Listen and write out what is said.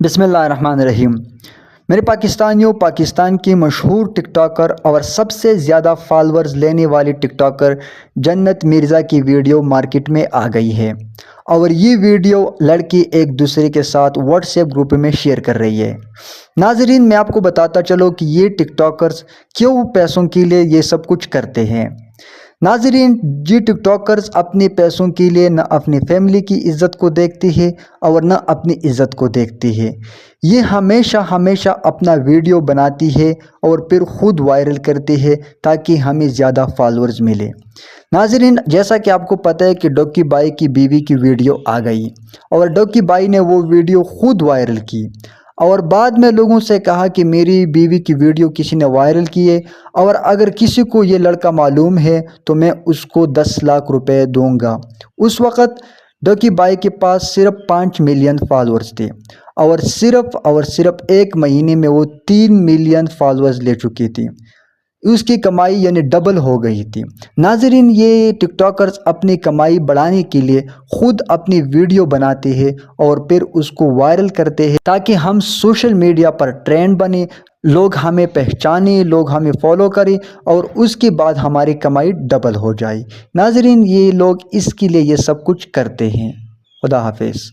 بسم اللہ الرحمن الرحیم۔ میرے پاکستانیوں، پاکستان کی مشہور ٹک ٹاکر اور سب سے زیادہ فالورز لینے والی ٹک ٹاکر جنت مرزا کی ویڈیو مارکیٹ میں آ گئی ہے، اور یہ ویڈیو لڑکی ایک دوسرے کے ساتھ واٹس ایپ گروپ میں شیئر کر رہی ہے۔ ناظرین، میں آپ کو بتاتا چلوں کہ یہ ٹک ٹاکرز کیوں پیسوں کے لیے یہ سب کچھ کرتے ہیں۔ ناظرین، یہ ٹک ٹاکرز اپنے پیسوں کے لیے نہ اپنی فیملی کی عزت کو دیکھتی ہے اور نہ اپنی عزت کو دیکھتی ہے۔ یہ ہمیشہ اپنا ویڈیو بناتی ہے اور پھر خود وائرل کرتی ہے تاکہ ہمیں زیادہ فالورز ملے۔ ناظرین، جیسا کہ آپ کو پتہ ہے کہ ڈوکی بائی کی بیوی کی ویڈیو آ گئی اور ڈوکی بائی نے وہ ویڈیو خود وائرل کی، اور بعد میں لوگوں سے کہا کہ میری بیوی کی ویڈیو کسی نے وائرل کی ہے، اور اگر کسی کو یہ لڑکا معلوم ہے تو میں اس کو 10 لاکھ روپے دوں گا۔ اس وقت ڈوکی بائی کے پاس صرف 5 ملین فالورز تھے، اور صرف ایک مہینے میں وہ 3 ملین فالورز لے چکی تھی۔ اس کی کمائی یعنی ڈبل ہو گئی تھی۔ ناظرین، یہ ٹک ٹاکرز اپنی کمائی بڑھانے کے لیے خود اپنی ویڈیو بناتے ہیں اور پھر اس کو وائرل کرتے ہیں تاکہ ہم سوشل میڈیا پر ٹرینڈ بنے، لوگ ہمیں پہچانیں، لوگ ہمیں فالو کریں، اور اس کے بعد ہماری کمائی ڈبل ہو جائے۔ ناظرین، یہ لوگ اس کے لیے یہ سب کچھ کرتے ہیں۔ خدا حافظ۔